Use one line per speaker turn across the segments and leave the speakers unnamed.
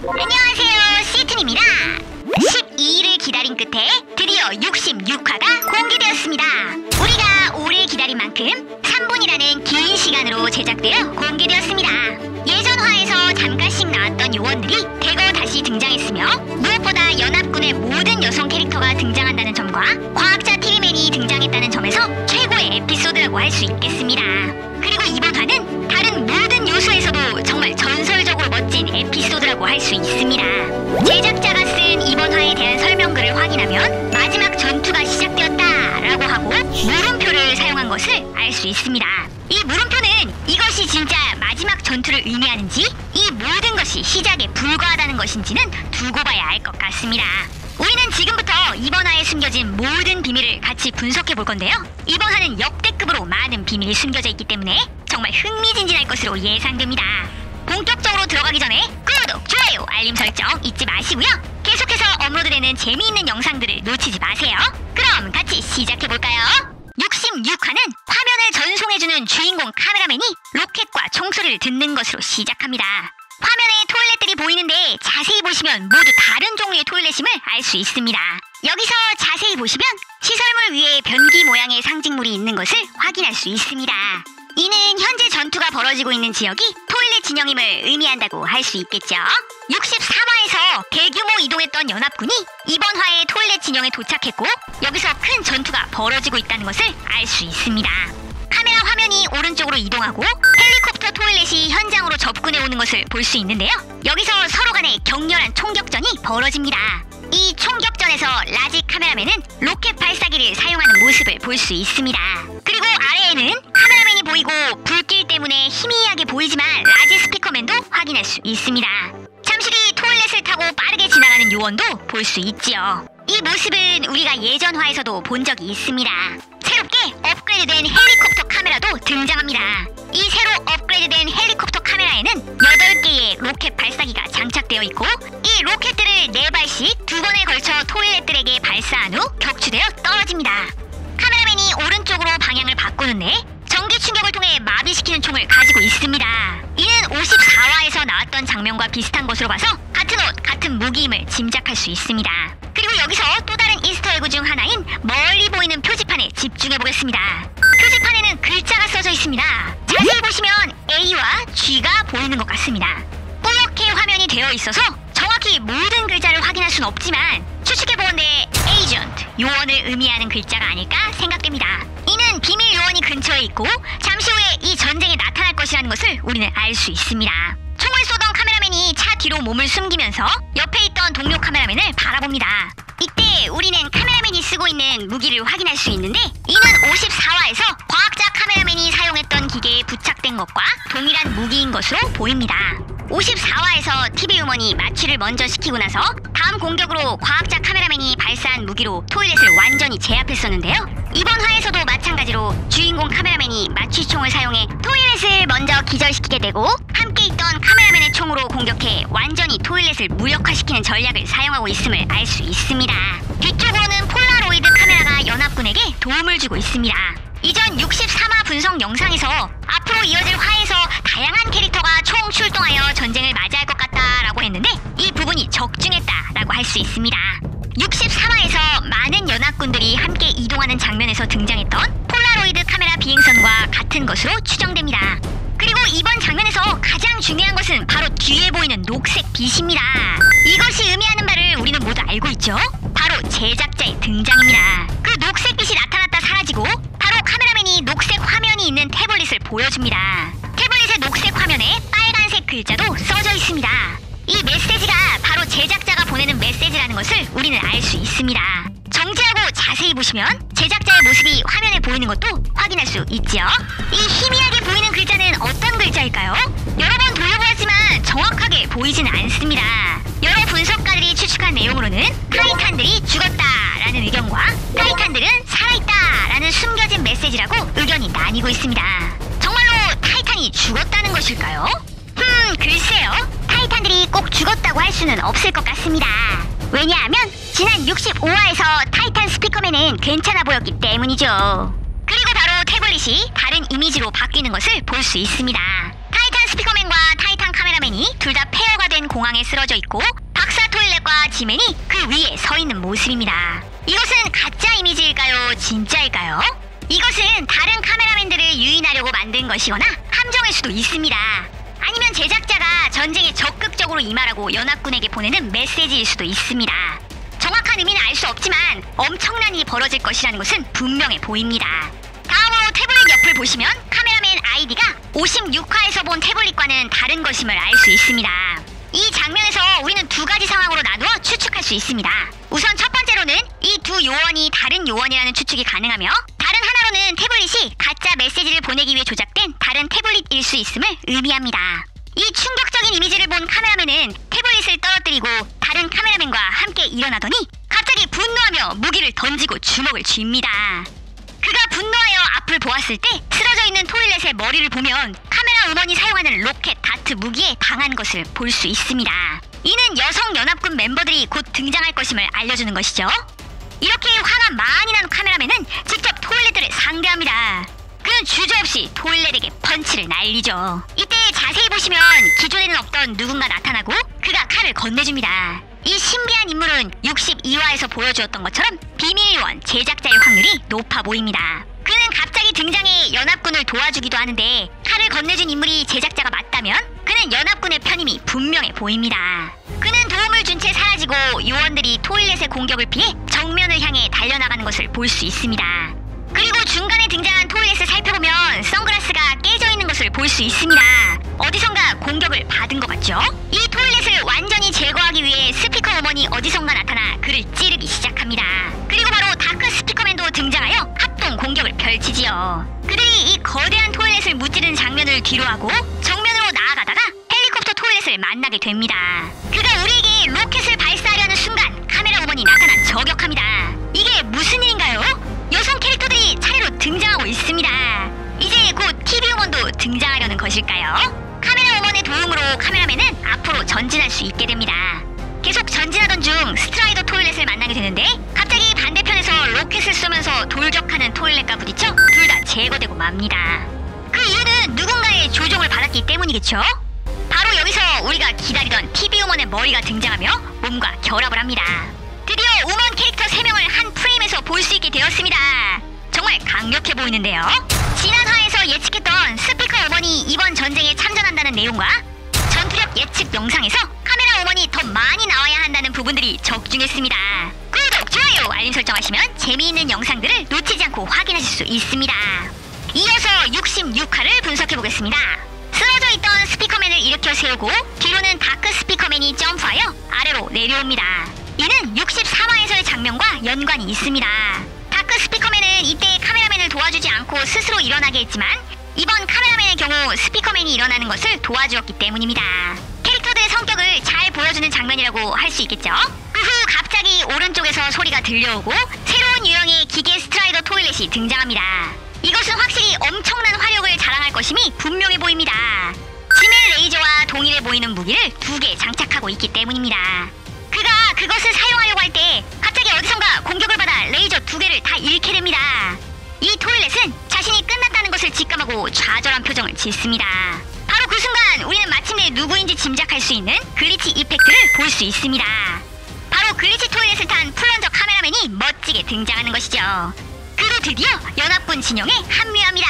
안녕하세요, 시튼입니다. 12일을 기다린 끝에 드디어 66화가 공개되었습니다. 우리가 오래 기다린 만큼 3분이라는 긴 시간으로 제작되어 공개되었습니다. 예전 화에서 잠깐씩 나왔던 요원들이 대거 다시 등장했으며 무엇보다 연합군의 모든 여성 캐릭터가 등장한다는 점과 과학자 TV맨이 등장했다는 점에서 최고의 에피소드라고 할 수 있겠습니다. 그리고 이번 화는 다른 모든 요소에서도 정말 전설적으로 멋진 에피소드라고 할 수 있습니다. 제작자가 쓴 이번 화에 대한 설명글을 확인하면 마지막 전투가 시작되었다라고 하고 물음표를 사용한 것을 알 수 있습니다. 이 물음표는 이것이 진짜 마지막 전투를 의미하는지 이 모든 것이 시작에 불과하다는 것인지는 두고 봐야 알 것 같습니다. 우리는 지금부터 이번 화에 숨겨진 모든 비밀을 같이 분석해 볼 건데요. 이번 화는 역대급으로 많은 비밀이 숨겨져 있기 때문에 정말 흥미진진할 것으로 예상됩니다. 본격적으로 들어가기 전에 구독, 좋아요, 알림 설정 잊지 마시고요. 계속해서 업로드되는 재미있는 영상들을 놓치지 마세요. 그럼 같이 시작해볼까요? 66화는 화면을 전송해주는 주인공 카메라맨이 로켓과 총소리를 듣는 것으로 시작합니다. 화면에 토일렛들이 보이는데 자세히 보시면 모두 다른 종류의 토일렛임을 알 수 있습니다. 여기서 자세히 보시면 시설물 위에 변기 모양의 상징물이 있는 것을 확인할 수 있습니다. 이는 현재 전투가 벌어지고 있는 지역이 토일렛 진영임을 의미한다고 할 수 있겠죠. 63화에서 대규모 이동했던 연합군이 이번 화에 토일렛 진영에 도착했고 여기서 큰 전투가 벌어지고 있다는 것을 알 수 있습니다. 카메라 화면이 오른쪽으로 이동하고 헬리콥터 토일렛이 현장으로 접근해 오는 것을 볼 수 있는데요. 여기서 서로 간에 격렬한 총격전이 벌어집니다. 이 총격전에서 라지 카메라맨은 로켓 발사기를 사용하는 모습을 볼 수 있습니다. 그리고 아래에는 카메라맨이 보이고 불길 때문에 희미하게 보이지만 라지 스피커맨도 확인할 수 있습니다. 잠시 뒤 토일렛을 타고 빠르게 지나가는 요원도 볼 수 있지요. 이 모습은 우리가 예전 화에서도 본 적이 있습니다. 새롭게 업그레이드된 헬리콥터 카메라도 등장합니다. 이 새로 업그레이드된 헬리콥터 카메라에는 8개의 로켓 발사기가 장착되어 있고 이 로켓들을 4발씩 2번에 걸쳐 토일렛들에게 발사한 후 격추되어 떨어집니다. 카메라맨이 오른쪽으로 방향을 바꾸는데 전기 충격을 통해 마비시키는 총을 가지고 있습니다. 이는 54화에서 나왔던 장면과 비슷한 것으로 봐서 같은 옷, 같은 무기임을 짐작할 수 있습니다. 그리고 여기서 또 다른 이스터에그 중 하나인 멀리 보이는 표지판에 집중해보겠습니다. 표지판에는 글자가 써져 있습니다. 자세히 보시면 A와 G가 보이는 것 같습니다. 뿌옇게 화면이 되어 있어서 정확히 모든 글자를 확인할 수는 없지만 추측해보건대 에이전트, 요원을 의미하는 글자가 아닐까 생각됩니다. 이는 비밀 요원이 근처에 있고 잠시 후에 이 전쟁에 나타날 것이라는 것을 우리는 알 수 있습니다. 총을 쏘던 카메라맨이 차 뒤로 몸을 숨기면서 옆에 있던 동료 카메라맨을 바라봅니다. 이때 우리는 카메라맨이 쓰고 있는 무기를 확인할 수 있는데 이는 54화에서 과학자 카메라맨이 사용했던 기계에 부착된 것과 동일한 무기인 것으로 보입니다. 54화에서 TV 유먼이 마취를 먼저 시키고 나서 다음 공격으로 과학자 카메라맨이 발사한 무기로 토일렛을 완전히 제압했었는데요. 이번 화에서도 마찬가지로 주인공 카메라맨이 마취총을 사용해 토일렛을 먼저 기절시키게 되고 함께 있던 카메라맨의 총으로 공격해 완전히 토일렛을 무력화시키는 전략을 사용하고 있음을 알 수 있습니다. 뒤쪽으로는 폴라로이드 카메라가 연합군에게 도움을 주고 있습니다. 이전 63화 분석 영상에서 앞으로 이어질 화에서 다양한 캐릭터가 총 출동하여 전쟁을 맞이할 것 같다라고 했는데 이 부분이 적중했다라고 할 수 있습니다. 63화에서 많은 연합군들이 함께 이동하는 장면에서 등장했던 폴라로이드 카메라 비행선과 같은 것으로 추정됩니다. 그리고 이번 장면에서 가장 중요한 것은 바로 뒤에 보이는 녹색 빛입니다. 이것이 의미하는 바를 우리는 모두 알고 있죠? 바로 제작자의 등장입니다. 그 녹색 빛이 나타났다 사라지고 바로 카메라맨이 녹색 화면이 있는 태블릿을 보여줍니다. 태블릿의 녹색 화면에 빨간색 글자도 써져 있습니다. 이 메시지가 바로 제작자가 보내는 메시지라는 것을 우리는 알 수 있습니다. 정지하고 자세히 보시면 제작자의 모습이 화면에 보이는 것도 확인할 수 있죠. 이 희미하게 보이는 글자는 어떤 글자일까요? 여러 번 돌려보았지만 정확하게 보이진 않습니다. 여러 분석가들이 추측한 내용으로는 타이탄들이 죽었다라는 의견과 타이탄들은 살아있다라는 숨겨진 메시지라고 의견이 나뉘고 있습니다. 정말로 타이탄이 죽었다는 것일까요? 글쎄요. 타이탄들이 꼭 죽었다고 할 수는 없을 것 같습니다. 왜냐하면 지난 65화에서 타이탄 스피커맨은 괜찮아 보였기 때문이죠. 그리고 바로 태블릿이 다른 이미지로 바뀌는 것을 볼 수 있습니다. 타이탄 스피커맨과 타이탄 카메라맨이 둘 다 폐허가 된 일본 공항에 쓰러져 있고 박사 토일렛과 지맨이 그 위에 서 있는 모습입니다. 이것은 가짜 이미지일까요? 진짜일까요? 이것은 다른 카메라맨들을 유인하려고 만든 것이거나 함정일 수도 있습니다. 아니면 제작자가 전쟁에 적극적으로 임하라고 연합군에게 보내는 메시지일 수도 있습니다. 정확한 의미는 알 수 없지만 엄청난 일이 벌어질 것이라는 것은 분명해 보입니다. 다음으로 태블릿 옆을 보시면 카메라맨 아이디가 56화에서 본 태블릿과는 다른 것임을 알 수 있습니다. 이 장면에서 우리는 두 가지 상황으로 나누어 추측할 수 있습니다. 우선 첫 번째로는 이 두 요원이 다른 요원이라는 추측이 가능하며, 다른 하나로는 태블릿이 가짜 메시지를 보내기 위해 조작된 다른 태블릿일 수 있음을 의미합니다. 이 충격적인 이미지를 본 카메라맨은 태블릿을 떨어뜨리고 다른 카메라맨과 함께 일어나더니 갑자기 분노하며 무기를 던지고 주먹을 쥡니다. 그가 분노하여 앞을 보았을 때 쓰러져 있는 토일렛의 머리를 보면 카메라 음원이 사용하는 로켓 다트 무기에 당한 것을 볼 수 있습니다. 이는 여성연합군 멤버들이 곧 등장할 것임을 알려주는 것이죠. 이렇게 화가 많이 난 카메라맨은 직접 토일렛들을 상대합니다. 그는 주저없이 토일렛에게 펀치를 날리죠. 이때 자세히 보시면 기존에는 없던 누군가 나타나고 그가 칼을 건네줍니다. 이 신비한 인물은 62화에서 보여주었던 것처럼 비밀요원 제작자일 확률이 높아 보입니다. 그는 갑자기 등장해 연합군을 도와주기도 하는데, 칼을 건네준 인물이 제작자가 맞다면 그는 연합군의 편임이 분명해 보입니다. 그는 도움을 준 채 사라지고 요원들이 토일렛의 공격을 피해 정면을 향해 달려나가는 것을 볼 수 있습니다. 그리고 중간에 등장한 토일렛을 살펴보면 선글라스가 깨져 있는 것을 볼 수 있습니다. 어디선가 공격을 받은 것 같죠? 이 토일렛을 완전히 제거하기 위해 스피커 어머니 어디선가 나타나 그를 찌르기 시작합니다. 그리고 바로 다크 스피커맨도 등장하여 합동 공격을 펼치지요. 그들이 이 거대한 토일렛을 무찌르는 장면을 뒤로하고 정면으로 나아가다가 헬리콥터 토일렛을 만나게 됩니다. 그가 우리에게 로켓을 발사하려는 순간 카메라 어머니 나타나 저격합니다. 이게 무슨 일인가요? 여성 캐릭터들이 차례로 등장하고 있습니다. 이제 곧 TV 우먼도 등장하려는 것일까요? 카메라 우먼의 도움으로 카메라맨은 앞으로 전진할 수 있게 됩니다. 계속 전진하던 중 스트라이더 토일렛을 만나게 되는데, 갑자기 반대편에서 로켓을 쏘면서 돌격하는 토일렛과 부딪혀 둘 다 제거되고 맙니다. 그 이유는 누군가의 조종을 받았기 때문이겠죠? 바로 여기서 우리가 기다리던 TV 우먼의 머리가 등장하며 몸과 결합을 합니다. 드디어 우먼 캐릭터 3명을 한 프레임에서 볼 수 있게 되었습니다. 정말 강력해 보이는데요. 지난 화에서 예측했던 스피커 어머니 이번 전쟁에 참전한다는 내용과 전투력 예측 영상에서 카메라 어머니 더 많이 나와야 한다는 부분들이 적중했습니다. 구독, 좋아요, 알림 설정하시면 재미있는 영상들을 놓치지 않고 확인하실 수 있습니다. 이어서 66화를 분석해보겠습니다. 쓰러져 있던 스피커맨을 일으켜 세우고 뒤로는 다크 스피커맨이 점프하여 아래로 내려옵니다. 이는 64화에서의 장면과 연관이 있습니다. 다크 스피커맨은 이때 카메라맨을 도와주지 않고 스스로 일어나게 했지만, 이번 카메라맨의 경우 스피커맨이 일어나는 것을 도와주었기 때문입니다. 캐릭터들의 성격을 잘 보여주는 장면이라고 할 수 있겠죠? 그 후 갑자기 오른쪽에서 소리가 들려오고 새로운 유형의 기계 스트라이더 토일렛이 등장합니다. 이것은 확실히 엄청난 화력을 자랑할 것임이 분명해 보입니다. 지멘 레이저와 동일해 보이는 무기를 2개 장착하고 있기 때문입니다. 그가 그것을 사용하려고 할 때 갑자기 어디선가 공격을 받아 레이저 2개를 다 잃게 됩니다. 이 토일렛은 자신이 끝났다는 것을 직감하고 좌절한 표정을 짓습니다. 바로 그 순간 우리는 마침내 누구인지 짐작할 수 있는 글리치 이펙트를 볼 수 있습니다. 바로 글리치 토일렛을 탄 플런저 카메라맨이 멋지게 등장하는 것이죠. 그로 드디어 연합군 진영에 합류합니다.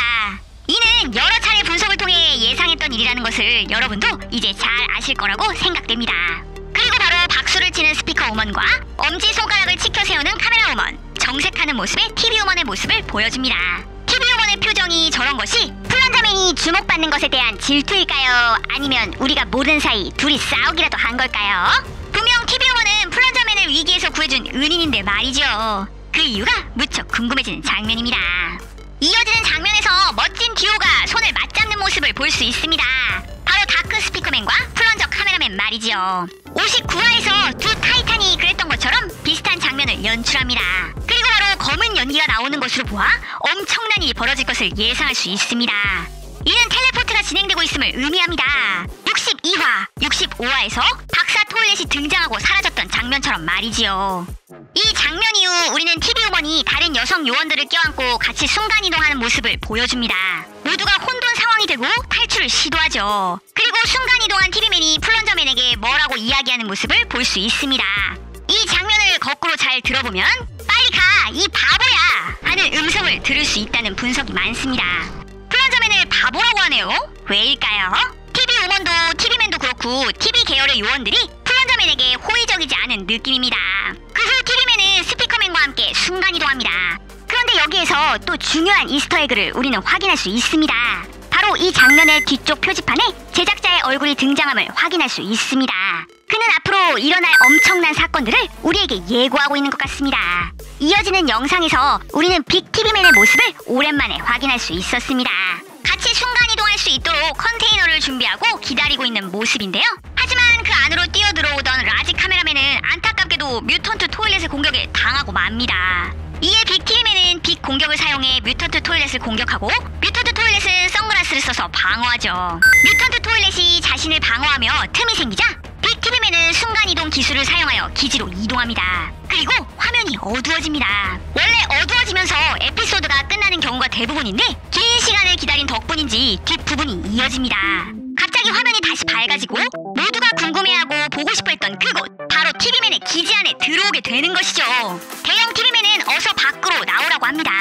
이는 여러 차례 분석을 통해 예상했던 일이라는 것을 여러분도 이제 잘 아실 거라고 생각됩니다. 그리고 바로 박수를 치는 스피커 우먼과 엄지손가락을 치켜 세우는 카메라 우먼, 정색하는 모습의 TV 우먼의 모습을 보여줍니다. TV 우먼의 표정이 저런 것이 플런저맨이 주목받는 것에 대한 질투일까요? 아니면 우리가 모르는 사이 둘이 싸우기라도 한 걸까요? 분명 TV 우먼은 플런저맨을 위기에서 구해준 은인인데 말이죠. 그 이유가 무척 궁금해지는 장면입니다. 이어지는 장면에서 멋진 듀오가 손을 맞잡는 모습을 볼 수 있습니다. 바로 다크 스피커맨과 플런저 카메라맨 말이지요. 59화에서 두 타이탄이 그랬던 것처럼 비슷한 장면을 연출합니다. 그리고 바로 검은 연기가 나오는 것으로 보아 엄청난 일이 벌어질 것을 예상할 수 있습니다. 이는 텔레포트가 진행되고 있음을 의미합니다. 62화, 65화에서 박사 토일렛이 등장하고 사라졌던 장면처럼 말이지요. 이 장면 이후 우리는 TV우먼이 다른 여성 요원들을 껴안고 같이 순간이동하는 모습을 보여줍니다. 모두가 혼돈 상황이 되고 탈출을 시도하죠. 그리고 순간이동한 TV맨이 플런저맨에게 뭐라고 이야기하는 모습을 볼 수 있습니다. 이 장면을 거꾸로 잘 들어보면 빨리 가! 이 바보야! 하는 음성을 들을 수 있다는 분석이 많습니다. 플런저맨을 바보라고 하네요. 왜일까요? TV우먼도 TV맨도 그렇고 TV 계열의 요원들이 플런저맨에게 호의적이지 않은 느낌입니다. 그 후 TV맨은 스피커맨과 함께 순간이동합니다. 그런데 여기에서 또 중요한 이스터에그를 우리는 확인할 수 있습니다. 바로 이 장면의 뒤쪽 표지판에 제작자의 얼굴이 등장함을 확인할 수 있습니다. 그는 앞으로 일어날 엄청난 사건들을 우리에게 예고하고 있는 것 같습니다. 이어지는 영상에서 우리는 빅 TV맨의 모습을 오랜만에 확인할 수 있었습니다. 같이 순간이동할 수 있도록 컨테이너를 준비하고 기다리고 있는 모습인데요. 하지만 그 안으로 뛰어들어오던 라지 카메라맨은 안타깝게도 뮤턴트 토일렛의 공격에 당하고 맙니다. 이에 빅 TV맨은 빅 공격을 사용해 뮤턴트 토일렛을 공격하고 뮤턴트 토일렛은 선글라스를 써서 방어하죠. 뮤턴트 토일렛이 자신을 방어하며 틈이 생기자 빅 TV맨은 순간이동 기술을 사용하여 기지로 이동합니다. 그리고 화면이 어두워집니다. 원래 어두워지면서 에피소드가 끝나는 경우가 대부분인데 긴 시간을 기다린 덕분인지 뒷부분이 이어집니다. 갑자기 화면이 다시 밝아지고 모두가 궁금해하고 보고 싶어했던 그곳, 바로 TV맨의 기지 안에 들어오게 되는 것이죠. 대형 TV맨은 어서 밖으로 나오라고 합니다.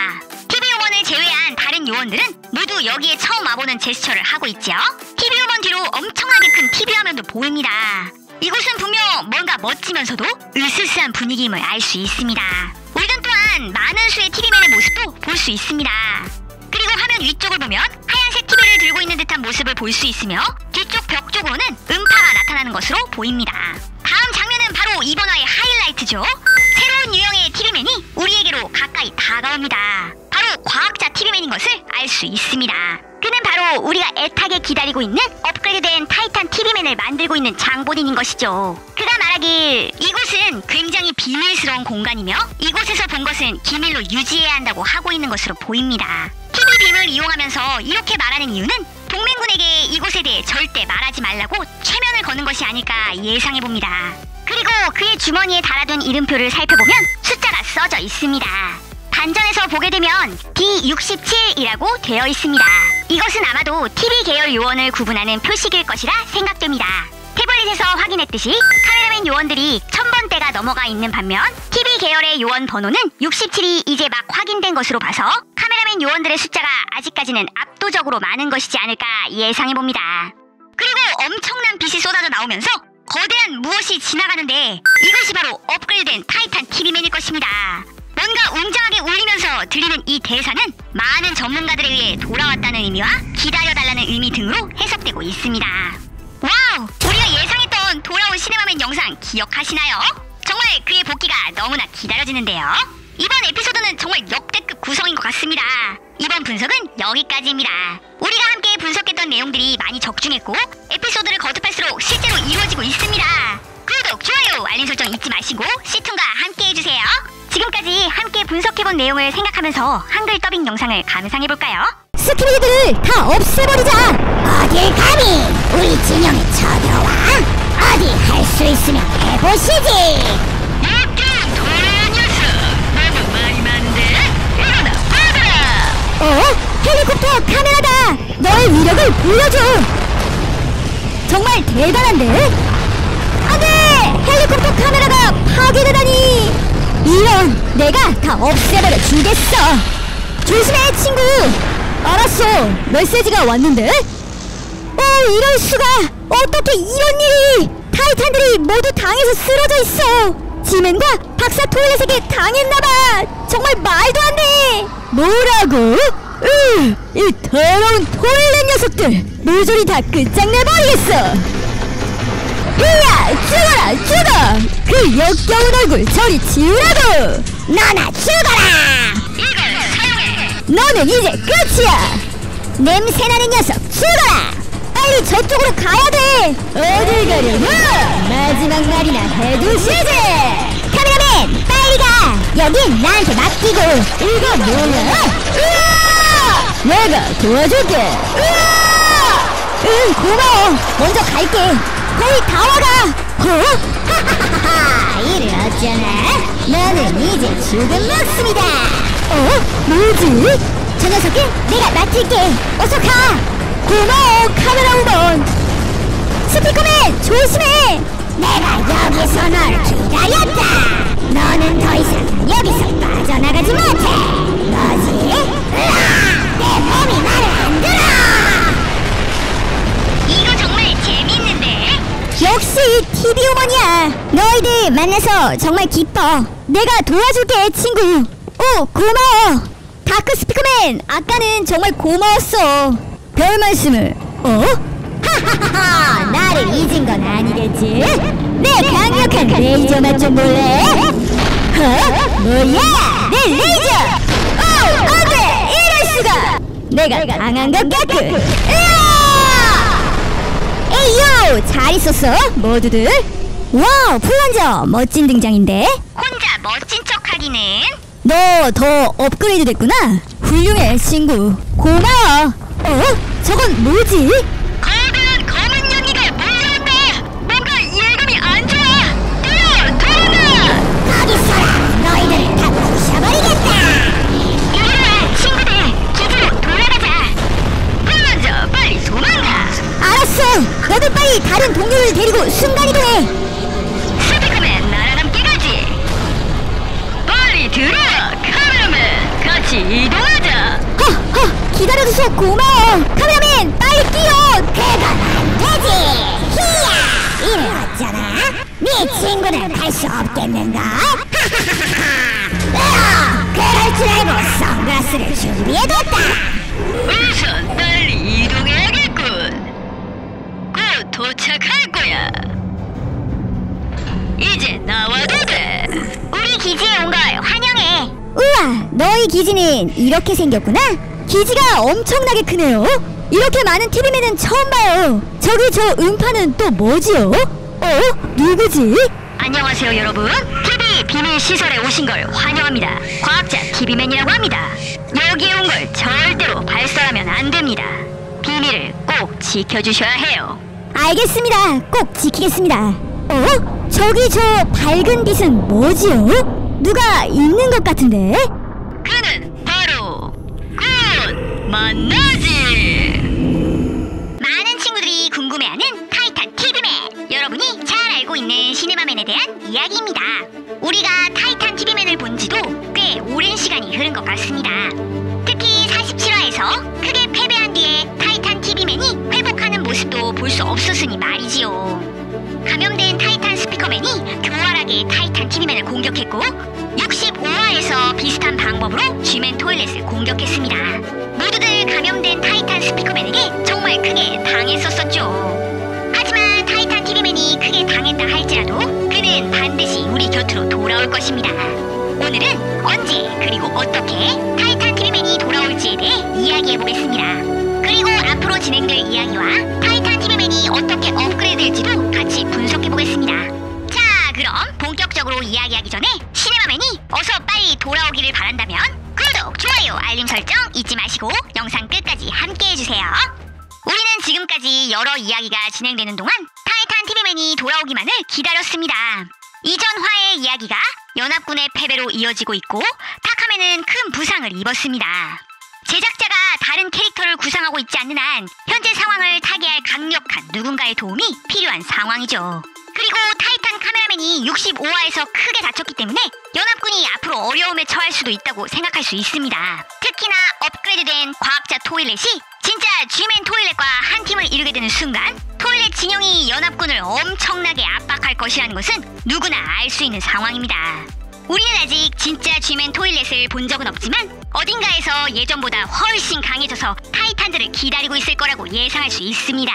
TV우먼을 제외한 다른 요원들은 모두 여기에 처음 와보는 제스처를 하고 있죠. TV우먼 뒤로 엄청나게 큰 TV 화면도 보입니다. 이곳은 분명 뭔가 멋지면서도 으스스한 분위기임을 알 수 있습니다. 우리는 또한 많은 수의 TV맨의 모습도 볼 수 있습니다. 그리고 화면 위쪽을 보면 하얀색 TV를 들고 있는 듯한 모습을 볼 수 있으며 뒤쪽 벽 쪽으로는 음파가 나타나는 것으로 보입니다. 다음 장면은 바로 이번 화의 하이라이트죠. 새로운 유형의 TV맨이 우리에게로 가까이 다가옵니다. 바로 과학자 TV맨인 것을 알 수 있습니다. 그는 바로 우리가 애타게 기다리고 있는 업그레이드된 타이탄 TV맨을 만들고 있는 장본인인 것이죠. 그가 말하길 이곳은 굉장히 비밀스러운 공간이며 이곳에서 본 것은 기밀로 유지해야 한다고 하고 있는 것으로 보입니다. TV 빔을 이용하면서 이렇게 말하는 이유는 동맹군에게 이곳에 대해 절대 말하지 말라고 최면을 거는 것이 아닐까 예상해봅니다. 그리고 그의 주머니에 달아둔 이름표를 살펴보면 숫자가 써져 있습니다. 반전에서 보게 되면 D67이라고 되어 있습니다. 이것은 아마도 TV 계열 요원을 구분하는 표식일 것이라 생각됩니다. 태블릿에서 확인했듯이 카메라맨 요원들이 1000번대가 넘어가 있는 반면 TV 계열의 요원 번호는 67이 이제 막 확인된 것으로 봐서 카메라맨 요원들의 숫자가 아직까지는 압도적으로 많은 것이지 않을까 예상해봅니다. 그리고 엄청난 빛이 쏟아져 나오면서 거대한 무엇이 지나가는데 이것이 바로 업그레이드된 타이탄 TV맨일 것입니다. 뭔가 웅장하게 울리면서 들리는 이 대사는 많은 전문가들에 의해 돌아왔다는 의미와 기다려달라는 의미 등으로 해석되고 있습니다. 와우! 우리가 예상했던 돌아온 시네마맨 영상 기억하시나요? 정말 그의 복귀가 너무나 기다려지는데요. 이번 에피소드는 정말 역대급 구성인 것 같습니다. 이번 분석은 여기까지입니다. 우리가 함께 분석했던 내용들이 많이 적중했고 에피소드를 거듭할수록 실제로 이루어지고 있습니다. 구독, 좋아요, 알림 설정 잊지 마시고 시툰과 함께 해주세요. 지금까지 함께 분석해본 내용을 생각하면서 한글 더빙 영상을 감상해볼까요?
스크리드를 다 없애버리자! 어딜 감히 우리 진영에 쳐들어와! 어디 할 수 있으면 해보시지!
약간 도라이 녀석! 너무 말이 많은데? 일어나 받아라!
헬리콥터 카메라다! 너의 위력을 보여줘! 정말 대단한데? 안돼! 헬리콥터 카메라가 파괴되다니! 이런! 내가 다 없애버려 주겠어! 조심해 친구! 알았어! 메시지가 왔는데? 이럴 수가! 어떻게 이런 일이! 타이탄들이 모두 당해서 쓰러져 있어! 지맨과 박사 토일렛에게 당했나봐! 정말 말도 안 돼! 뭐라고? 이 더러운 토일렛 녀석들! 모조리 다 끝장내버리겠어! 이야! 죽어라! 죽어! 그 역겨운 얼굴 저리 지우라고! 너나 죽어라!
이걸 사용해!
너는 이제 끝이야! 냄새나는 녀석 죽어라! 빨리 저쪽으로 가야돼! 어딜 가려고! 마지막 말이나 해두시지! 카메라맨! 빨리 가! 여긴 나한테 맡기고! 이거 뭐야? 으아! 내가 도와줄게! 으아! 응 고마워! 먼저 갈게! 거의 다 와가! 하하하하! 이를 어쩌나? 너는 이제 죽은 목숨이다. 뭐지? 저 녀석을 내가 맡을게. 어서 가. 고마워 카메라우먼. 스피커맨 조심해. 내가 여기서 널 기다렸다. 너는 더 이상 여기서 빠져나가지 못해. 뭐지? 으아! 내 몸이 말을 안 들어.
이거 정말 재밌는데?
역시 TV우먼이야. 너희들 만나서 정말 기뻐. 내가 도와줄게 친구. 오 고마워. 다크 스피커맨 아까는 정말 고마웠어. 별 말씀을. 하하하하 나를 잊은 건 아니겠지? 내 강력한 레이저 맛 좀 볼래? 뭐야 내 레이저. 안돼 이럴 수가. 내가 강한 것 같군. 에이요 잘 있었어 모두들. 와우 플런저 멋진 등장인데.
혼자 멋진 척하기는.
너 더 업그레이드 됐구나. 훌륭해 친구. 고마워. 저건 뭐지?
거대한 검은 연기가 몰려온다. 뭔가 예감이 안 좋아. 돌아가.
거기 서라. 너희들을 다 부셔버리겠다.
얘들아 친구들 기지로 돌아가자. 플런저 빨리 도망가.
알았어. 너들 빨리 다른 동료를 데리고 순간이동해.
스피커맨 나랑 함께 가지. 빨리 들어와 카메라맨. 같이 이동하자.
기다려줘서 고마워. 카메라맨 빨리 뛰어. 그건 안 되지. 히야 이를 어쩌나? 네 친구는 갈 수 없겠는가? 그럴 줄 알고 선글라스를 준비해뒀다.
우선 빨리 이동해야겠군. 곧 도착할 거야. 이제 나와도 돼. 우리 기지에 온 걸 환영해.
우와 너희 기지는 이렇게 생겼구나. 기지가 엄청나게 크네요. 이렇게 많은 TV맨은 처음 봐요. 저기 저 음파는 또 뭐지요? 누구지?
안녕하세요 여러분. TV 비밀 시설에 오신 걸 환영합니다. 과학자 TV맨이라고 합니다. 여기에 온 걸 절대로 발설하면 안 됩니다. 비밀을 꼭 지켜주셔야 해요.
알겠습니다. 꼭 지키겠습니다. 저기 저 밝은 빛은 뭐지요? 누가 있는 것 같은데?
그는 바로 굿 만나지. 많은 친구들이 궁금해하는 타이탄 TV맨. 여러분이 잘 알고 있는 시네마맨에 대한 이야기입니다. 우리가 타이탄 TV맨을 본 지도 꽤 오랜 시간이 흐른 것 같습니다. 특히 47화에서 크게 패배한 뒤에 타이탄 TV맨이 회복하는 모습도 볼 수 없었으니 말이지요. 감염된 타이탄 스피커맨이 교활하게 타이탄 TV맨을 공격했고 65화에서 비슷한 방법으로 쥐맨 토일렛을 공격했습니다. 모두들 감염된 타이탄 스피커맨에게 정말 크게 당했었었죠. 하지만 타이탄 TV맨이 크게 당했다 할지라도 그는 반드시 우리 곁으로 돌아올 것입니다. 오늘은 언제 그리고 어떻게 타이탄 TV맨이 돌아올지에 대해 이야기해보겠습니다. 그리고 앞으로 진행될 이야기와 타이탄 TV맨이 어떻게 업그레이드될지도 같이 분석해보겠습니다. 자 그럼 본격적으로 이야기하기 전에 시네마맨이 어서 빨리 돌아오기를 바란다면 구독, 좋아요, 알림 설정 잊지 마시고 영상 끝까지 함께 해주세요. 우리는 지금까지 여러 이야기가 진행되는 동안 타이탄 TV맨이 돌아오기만을 기다렸습니다. 이전 화의 이야기가 연합군의 패배로 이어지고 있고 타카맨은 큰 부상을 입었습니다. 제작자가 다른 캐릭터를 구상하고 있지 않는 한 현재 상황을 타개할 강력한 누군가의 도움이 필요한 상황이죠. 그리고 타이탄 카메라맨이 65화에서 크게 다쳤기 때문에 연합군이 앞으로 어려움에 처할 수도 있다고 생각할 수 있습니다. 특히나 업그레이드된 과학자 토일렛이 진짜 G맨 토일렛과 한 팀을 이루게 되는 순간 토일렛 진영이 연합군을 엄청나게 압박할 것이라는 것은 누구나 알 수 있는 상황입니다. 우리는 아직 진짜 G맨 토일렛을 본 적은 없지만 어딘가에서 예전보다 훨씬 강해져서 타이탄들을 기다리고 있을 거라고 예상할 수 있습니다.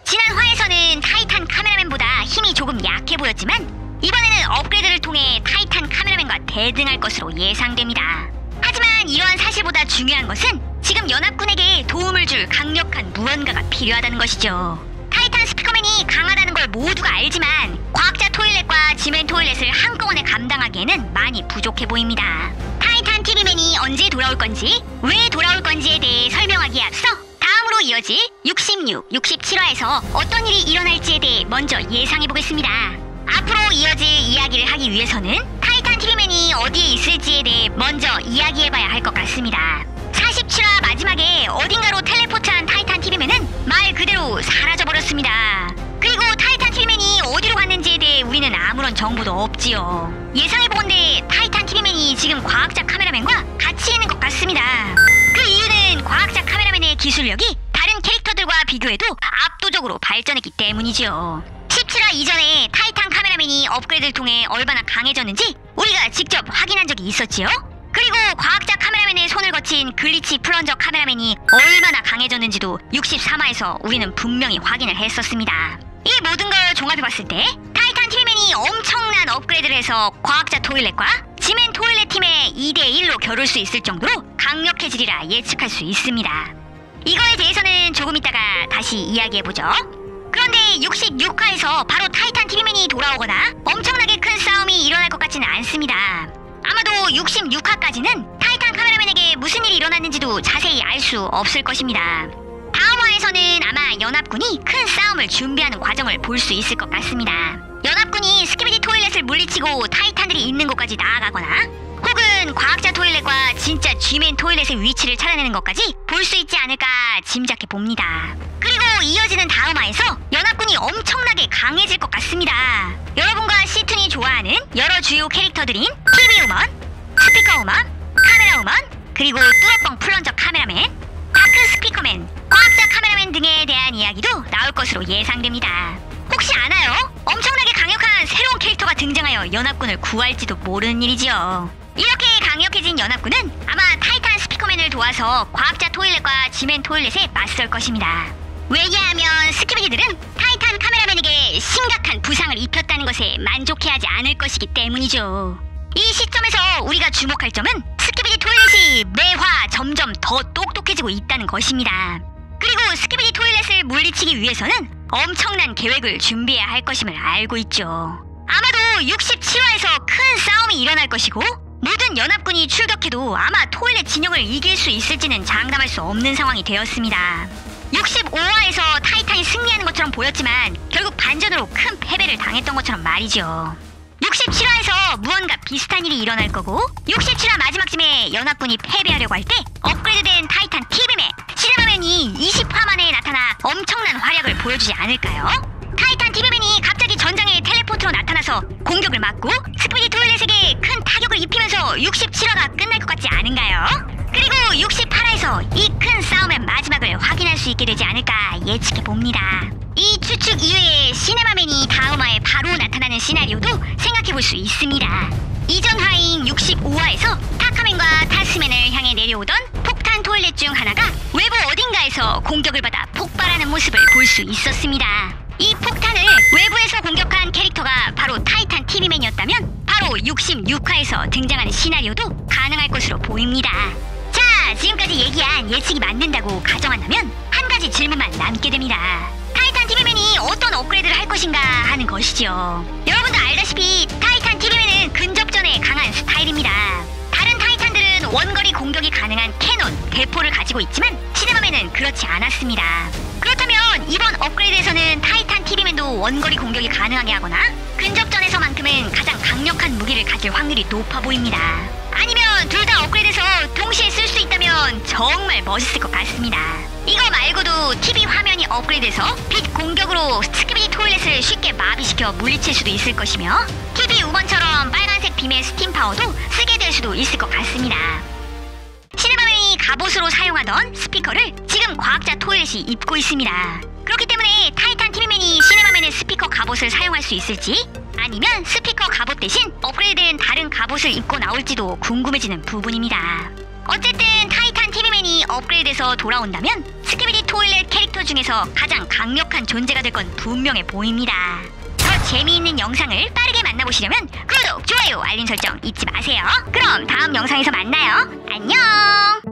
지난 화에서는 타이탄 카메라맨보다 힘이 조금 약해 보였지만 이번에는 업그레이드를 통해 타이탄 카메라맨과 대등할 것으로 예상됩니다. 하지만 이러한 사실보다 중요한 것은 지금 연합군에게 도움을 줄 강력한 무언가가 필요하다는 것이죠. 타이탄 스피커맨이 강하다는 걸 모두가 알지만 과학자 토일렛과 지맨 토일렛을 한꺼번에 감당하기에는 많이 부족해 보입니다. 타이탄 TV맨이 언제 돌아올 건지, 왜 돌아올 건지에 대해 설명하기에 앞서 다음으로 이어질 66, 67화에서 어떤 일이 일어날지에 대해 먼저 예상해보겠습니다. 앞으로 이어질 이야기를 하기 위해서는 타이탄 TV맨이 어디에 있을지에 대해 먼저 이야기해봐야 할 것 같습니다. 47화 마지막에 어딘가로 텔레포트한 타이탄 TV맨은 말 그대로 사라져버렸습니다. 그리고 타이탄 TV맨이 어디로 갔는지에 대해 우리는 아무런 정보도 없지요. 예상해보건대 타이탄 TV맨이 지금 과학자 카메라맨과 같이 있는 것 같습니다. 그 이유는 과학자 카메라맨의 기술력이 다른 캐릭터들과 비교해도 압도적으로 발전했기 때문이지요. 17화 이전에 타이탄 카메라맨이 업그레이드를 통해 얼마나 강해졌는지 우리가 직접 확인한 적이 있었지요. 그리고 과학자 카메라맨의 손을 거친 글리치 플런저 카메라맨이 얼마나 강해졌는지도 63화에서 우리는 분명히 확인을 했었습니다. 이 모든 걸 종합해봤을 때 타이탄 TV맨이 엄청난 업그레이드를 해서 과학자 토일렛과 지멘 토일렛 팀의 2대1로 겨룰 수 있을 정도로 강력해지리라 예측할 수 있습니다. 이거에 대해서는 조금 있다가 다시 이야기해보죠. 그런데 66화에서 바로 타이탄 TV맨이 돌아오거나 엄청나게 큰 싸움이 일어날 것 같지는 않습니다. 아마도 66화까지는 타이탄 카메라맨에게 무슨 일이 일어났는지도 자세히 알 수 없을 것입니다. 다음 화에서는 아마 연합군이 큰 싸움을 준비하는 과정을 볼 수 있을 것 같습니다. 연합군이 스키비디 토일렛을 물리치고 타이탄들이 있는 곳까지 나아가거나 혹은 과학자 토일렛과 진짜 G맨 토일렛의 위치를 찾아내는 것까지 볼 수 있지 않을까 짐작해 봅니다. 그리고 이어지는 다음 화에서 연합군이 엄청나게 강해질 것 같습니다. 여러분과 시툰이 좋아하는 여러 주요 캐릭터들인 TV 우먼, 스피커 우먼, 카메라 우먼, 그리고 뚜러뻥 플런저 카메라맨, 다크 스피커맨, 과학자 카메라맨 등에 대한 이야기도 나올 것으로 예상됩니다. 혹시 아나요? 엄청나게 강력한 새로운 캐릭터가 등장하여 연합군을 구할지도 모르는 일이지요. 이렇게 강력해진 연합군은 아마 타이탄 스피커맨을 도와서 과학자 토일렛과 지멘 토일렛에 맞설 것입니다. 왜냐하면 스키비디들은 타이탄 카메라맨에게 심각한 부상을 입혔다는 것에 만족해하지 않을 것이기 때문이죠. 이 시점에서 우리가 주목할 점은 스키비디 토일렛이 매화 점점 더 똑똑해지고 있다는 것입니다. 그리고 스키비디 토일렛을 물리치기 위해서는 엄청난 계획을 준비해야 할 것임을 알고 있죠. 아마도 67화에서 큰 싸움이 일어날 것이고 모든 연합군이 출격해도 아마 토일렛 진영을 이길 수 있을지는 장담할 수 없는 상황이 되었습니다. 65화에서 타이탄이 승리하는 것처럼 보였지만 결국 반전으로 큰 패배를 당했던 것처럼 말이죠. 67화에서 무언가 비슷한 일이 일어날 거고 67화 마지막쯤에 연합군이 패배하려고 할 때 업그레이드된 타이탄 TV맨, 시네마맨이 20화 만에 나타나 엄청난 활약을 보여주지 않을까요? 타이탄 TV맨이 갑자기 전장에 텔레포트로 나타나서 공격을 막고 스피디 토일렛에게 큰 타격을 입히면서 67화가 끝날 것 같지 않은가요? 그리고 68화에서 이 큰 싸움의 마지막을 확인할 수 있게 되지 않을까 예측해 봅니다. 이 추측 이외에 시네마맨이 다음 화에 바로 나타나는 시나리오도 생각해 볼 수 있습니다. 이전 화인 65화에서 타카맨과 타스맨을 향해 내려오던 폭탄 토일렛 중 하나가 외부 어딘가에서 공격을 받아 폭발하는 모습을 볼 수 있었습니다. 이 폭탄을 외부에서 공격한 캐릭터가 바로 타이탄 TV맨이었다면 바로 66화에서 등장하는 시나리오도 가능할 것으로 보입니다. 자, 지금까지 얘기한 예측이 맞는다고 가정한다면 한 가지 질문만 남게 됩니다. 타이탄 TV맨이 어떤 업그레이드를 할 것인가 하는 것이지요. 여러분도 알다시피 타이탄 TV맨은 근접전에 강한 스타일입니다. 다른 타이탄들은 원거리 공격이 가능한 캐논, 대포를 가지고 있지만 시네마맨은 그렇지 않았습니다. 그렇다면 이번 업그레이드에서는 타이탄 TV맨도 원거리 공격이 가능하게 하거나 근접전에서만큼은 가장 강력한 무기를 가질 확률이 높아 보입니다. 아니면 둘 다 업그레이드해서 동시에 쓸 수 있다면 정말 멋있을 것 같습니다. 이거 말고도 TV 화면이 업그레이드해서 빛 공격으로 스키비디 토일렛을 쉽게 마비시켜 물리칠 수도 있을 것이며 TV 우먼처럼 빨간색 빔의 스팀 파워도 쓰게 될 수도 있을 것 같습니다. 시네마맨이 갑옷으로 사용하던 스피커를 지금 과학자 토일렛이 입고 있습니다. 그렇기 때문에 타이탄 TV맨이 시네마맨의 스피커 갑옷을 사용할 수 있을지 아니면 스피커 갑옷 대신 업그레이드된 다른 갑옷을 입고 나올지도 궁금해지는 부분입니다. 어쨌든 타이탄 TV맨이 업그레이드해서 돌아온다면 스키비디 토일렛 캐릭터 중에서 가장 강력한 존재가 될 건 분명해 보입니다. 더 재미있는 영상을 빠르게 만나보시려면 구독, 좋아요, 알림 설정 잊지 마세요. 그럼 다음 영상에서 만나요. 안녕!